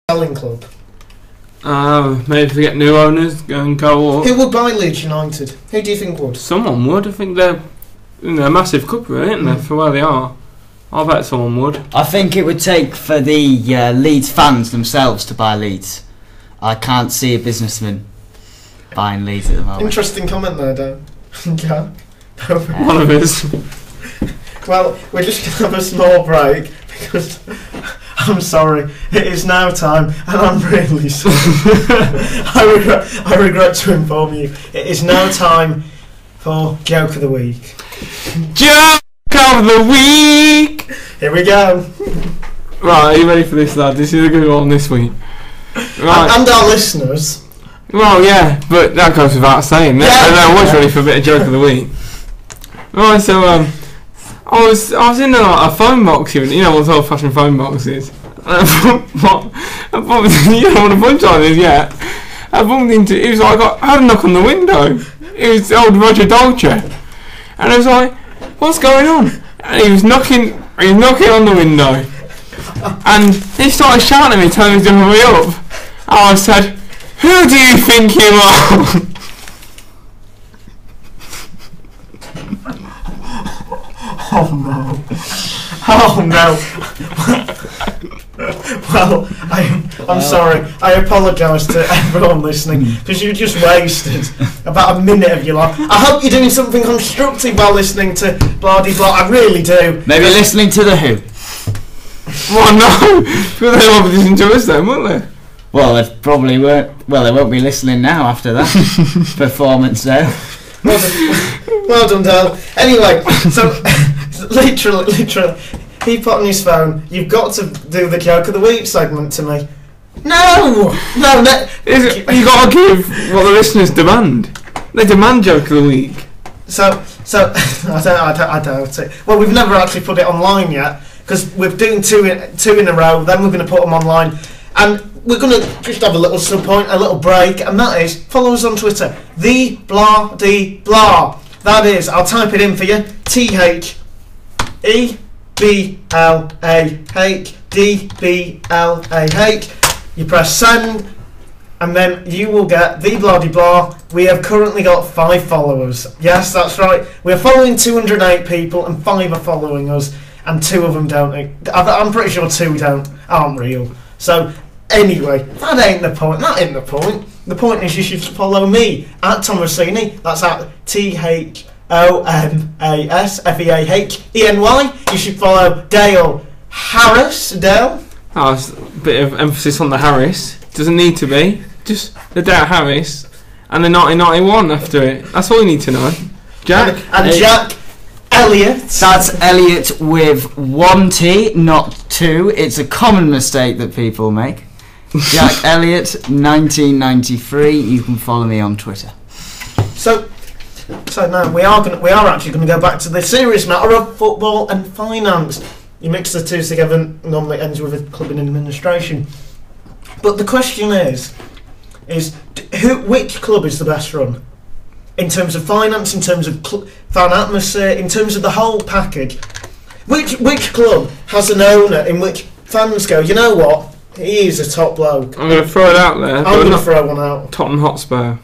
selling club? Maybe if we get new owners, go and go up. Who would buy Leeds United? Who do you think would? Someone would. I think they're a massive club, really, aren't they, for where they are? I bet someone would. I think it would take for the Leeds fans themselves to buy Leeds. I can't see a businessman buying Leeds at the moment. Interesting comment there, Dan. Yeah. One of his. Well, we're just going to have a small break because I'm sorry, it is now time, and I'm really sorry. I regret to inform you, it is now time for Joke of the Week. Joke of the Week! Here we go. Right, are you ready for this, lad? This is a good one this week. Right. And our listeners. Well, yeah, but that goes without saying. I was ready for a bit of Joke of the Week. Right, so I was in a phone box here, you know what old fashioned phone boxes. You know what a punchline is yet. I bumped into it was like I had a knock on the window. It was old Roger Dolce. And I was like, what's going on? And he was knocking on the window. And he started shouting at me, telling me to hurry up. And I said, who do you think you are? Oh no. Oh no. Well, I'm sorry. I apologise to everyone listening because you just wasted about a minute of your life. I hope you're doing something constructive while listening to blah de blah. I really do. Maybe listening to The Who. Well, no. But they won't be listening to us then, won't they? Well, they probably won't. Well, they won't be listening now after that performance there. Well done, Dale. Anyway, so literally, he put on his phone, you've got to do the Joke of the Week segment to me. No. You got to give what the listeners demand. They demand Joke of the Week. So I doubt it. Well, we've never actually put it online yet because we're doing two in a row. Then we're going to put them online, and we're going to just have a little sub-point, a little break, and that is follow us on Twitter, the blah de blah. That is, I'll type it in for you. THEBLAHDBLAH. You press send, and then you will get the blah de blah. We have currently got 5 followers. Yes, that's right. We're following 208 people, and 5 are following us, and 2 of them don't. I'm pretty sure 2 aren't real. So anyway, that ain't the point. The point is you should follow me at Thomasini. That's at THOMASFEAHENY. You should follow Dale Harris. Dale. Oh, it's a bit of emphasis on the Harris. Doesn't need to be. Just the Dale Harris and the 1991 after it. That's all you need to know. Jack. And Jack Elliott. That's Elliott with 1 T, not 2. It's a common mistake that people make. Jack Elliott, 1993. You can follow me on Twitter. So now we are actually going to go back to the serious matter of football and finance. You mix the two together, normally ends with a club in administration. But the question is which club is the best run in terms of finance, in terms of fan atmosphere, in terms of the whole package? Which club has an owner in which fans go, you know what? He is a top bloke. I'm going to throw it out there. I'm going to throw one out. Tottenham Hotspur.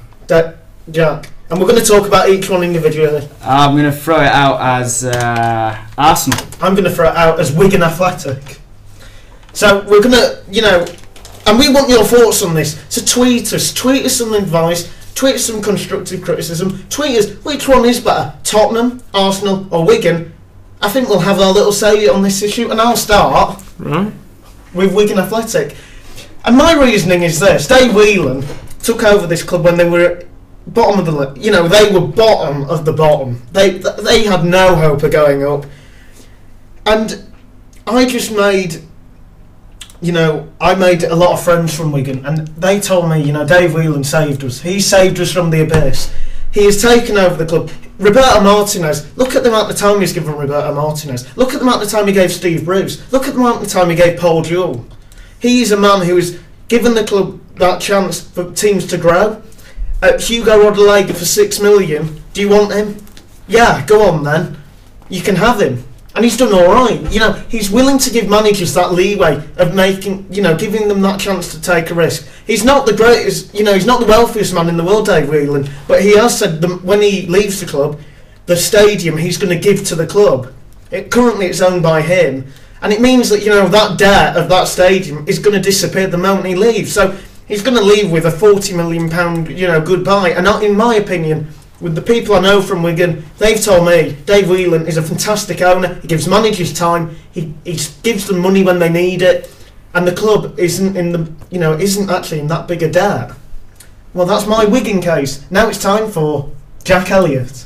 Jack. And we're going to talk about each one individually. I'm going to throw it out as Arsenal. I'm going to throw it out as Wigan Athletic. So we're going to, and we want your thoughts on this. So tweet us some advice, tweet us some constructive criticism, tweet us which one is better, Tottenham, Arsenal or Wigan. I think we'll have our little say on this issue, and I'll start. Right. With Wigan Athletic. And my reasoning is this: Dave Whelan took over this club when they were bottom of the they were bottom of the bottom. They had no hope of going up. And I just made I made a lot of friends from Wigan, and they told me, Dave Whelan saved us. He saved us from the abyss. He has taken over the club. Roberto Martinez, look at the amount of time he's given Roberto Martinez. Look at the amount of time he gave Steve Bruce. Look at the amount of time he gave Paul Jewell. He's a man who has given the club that chance for teams to grow. Hugo Rodallega for $6 million. Do you want him? Yeah, go on then. You can have him. And he's done all right. You know, he's willing to give managers that leeway of making, you know, giving them that chance to take a risk. He's not the greatest, you know, he's not the wealthiest man in the world, Dave Whelan, but he has said that when he leaves the club, the stadium he's going to give to the club. Currently it's owned by him, and it means that, you know, that debt of that stadium is going to disappear the moment he leaves. So he's going to leave with a £40 million, you know, goodbye. And in my opinion, with the people I know from Wigan, they've told me Dave Whelan is a fantastic owner. He gives managers time. He gives them money when they need it, and the club isn't actually in that big a debt. Well, that's my Wigan case. Now it's time for Jack Elliott.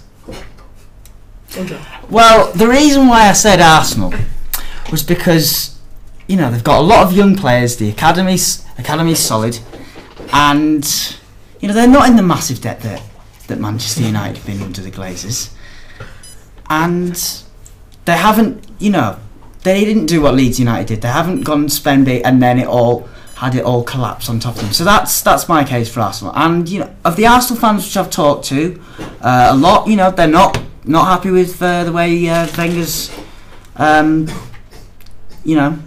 Well, the reason why I said Arsenal was because, you know, they've got a lot of young players. The academy's solid, and you know they're not in the massive debt that Manchester United have been under the Glazers, and they haven't, you know, they didn't do what Leeds United did. They haven't gone and spend big and then it all collapse on top of them. So that's my case for Arsenal. And you know, of the Arsenal fans which I've talked to, a lot, you know, they're not happy with the way Wenger's, you know,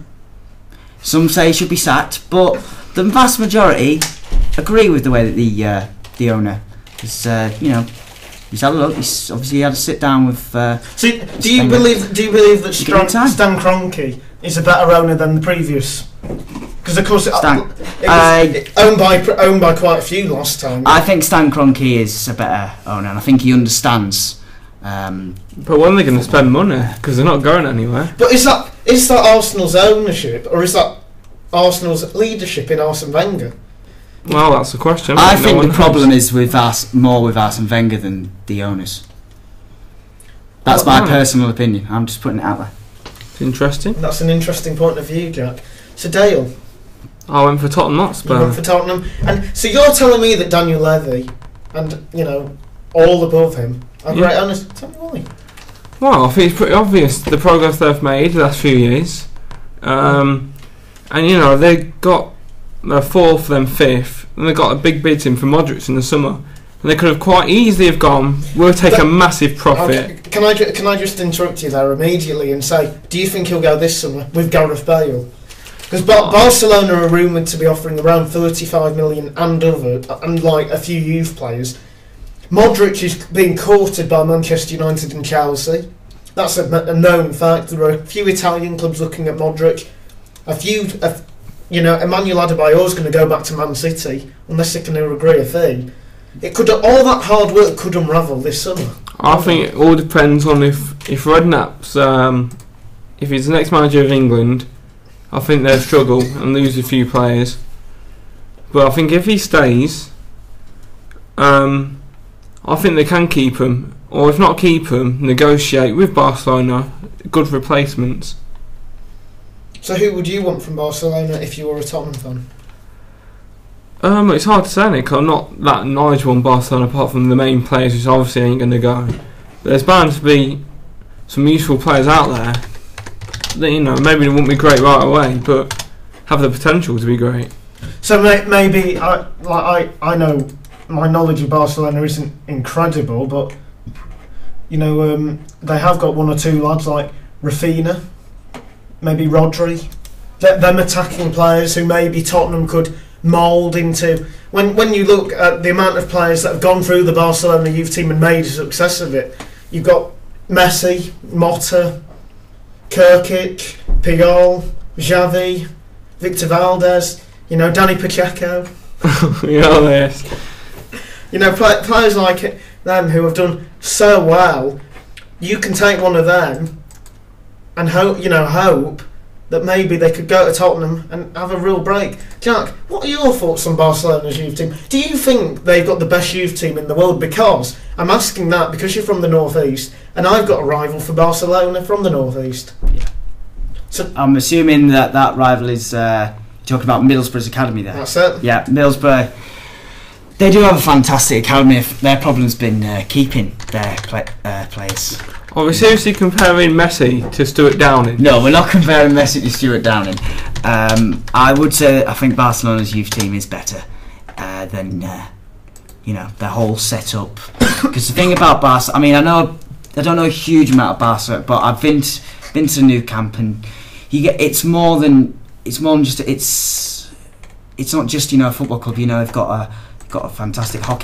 some say he should be sacked, but the vast majority agree with the way that the owner. You know, he's had a look. He's obviously had a sit down with. So, do you believe that Stan Kroenke is a better owner than the previous? Because of course, it was owned by quite a few last time. I think Stan Kroenke is a better owner, and I think he understands. But when are they going to spend money? Because they're not going anywhere. But is that Arsenal's ownership, or is that Arsenal's leadership in Arsene Wenger? Well, that's the question. I think the problem is more with Arsene Wenger than the owners. That's my personal opinion. I'm just putting it out there. It's interesting. That's an interesting point of view, Jack. So Dale, I went for Tottenham Hotspur. You went for Tottenham, and so you're telling me that Daniel Levy and, you know, all above him are great owners. Tell me why. Well, I think it's pretty obvious the progress they've made the last few years, and you know they got. They're fourth, then fifth, and they got a big bid in for Modric in the summer, and they could have quite easily have gone. We'll take a massive profit. Can I just interrupt you there immediately and say, do you think he'll go this summer with Gareth Bale? Because Barcelona are rumoured to be offering around 35 million and like a few youth players. Modric is being courted by Manchester United and Chelsea. That's a known fact. There are a few Italian clubs looking at Modric. You know, Emmanuel Adebayor is going to go back to Man City unless they can agree a fee. All that hard work could unravel this summer. I think it all depends on if Redknapp's if he's the next manager of England. I think they'll struggle and lose a few players. But I think if he stays, I think they can keep him, or if not keep him, negotiate with Barcelona good replacements. So who would you want from Barcelona if you were a Tottenham fan? It's hard to say, Nick. I'm not that knowledgeable on Barcelona apart from the main players, which obviously ain't going to go. But there's bound to be some useful players out there that, you know, maybe they won't be great right away, but have the potential to be great. So maybe I know my knowledge of Barcelona isn't incredible, but you know they have got one or two lads like Rafinha. Maybe Rodri, them attacking players who maybe Tottenham could mould into. When you look at the amount of players that have gone through the Barcelona youth team and made a success of it, you've got Messi, Motta, Kirkic, Puyol, Xavi, Victor Valdez, you know, Danny Pacheco. Yes. You know, players like them who have done so well. You can take one of them and hope that maybe they could go to Tottenham and have a real break. Jack, what are your thoughts on Barcelona's youth team? Do you think they've got the best youth team in the world? Because I'm asking that because you're from the northeast, and I've got a rival for Barcelona from the northeast. Yeah. So I'm assuming that rival is talking about Middlesbrough's academy there. That's it. Yeah, Middlesbrough. They do have a fantastic academy. Their problem's been keeping their players. Are we seriously comparing Messi to Stuart Downing? No, we're not comparing Messi to Stuart Downing. I would say I think Barcelona's youth team is better than their whole setup. Because the thing about Barca, I mean, I don't know a huge amount of Barca, but I've been been to the new camp, and you get it's more than just it's not just a football club. They've got a fantastic hockey